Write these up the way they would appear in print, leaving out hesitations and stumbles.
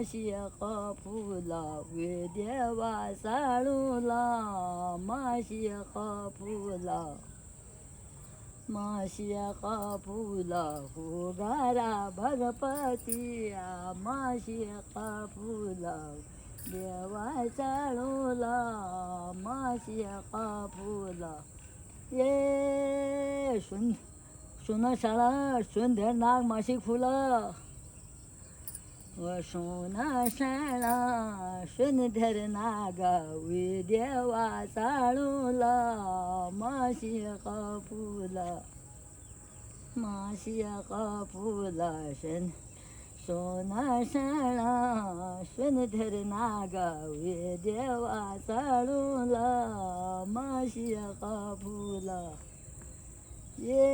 माशी फुला वे देवा साळूला माशी फुला माशी फुला हो गारा भगपतिया माशी फुला देवा साळूला माशी फुला ये सुन शाळा सुंदर नाग मासिक फुलं व सोना शाळा सुंदर नागा वे देवा चाळूला माशी फुला माशी फुला सोना शाळा सुंदर नागा वे देवा चाळूला माशी फुला ये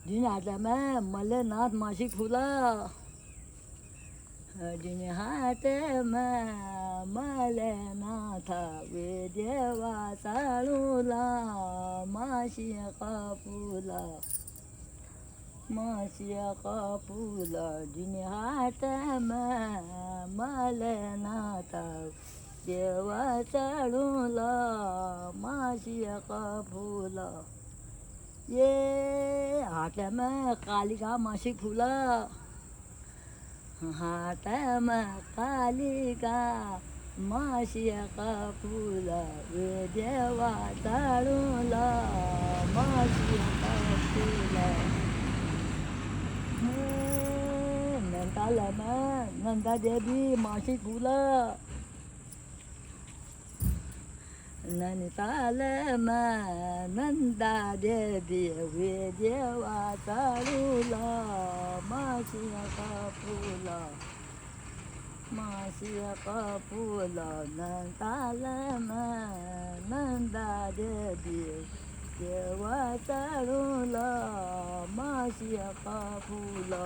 जिने हाटला मैं मल्लेनाथ मासिक फुला जिने हाट में मल्लेनाथ वे देवा चाळूला माशी फुला माशी फुला जिने हाट में मल्लेनाथ देवा चाळूला माशी फुला ये हाट में कालिका मासिक फुला हाट में कालिका माशी फुला वे देवा चाळूला माशी फुला नंदाला में नंदा देवी मासिक फुला नैनीताल में नंदा देवी वे देवा चाळूला माशी फुला माशी फुला नैनीताल में नंदा देवी देवा चाळूला माशी फुला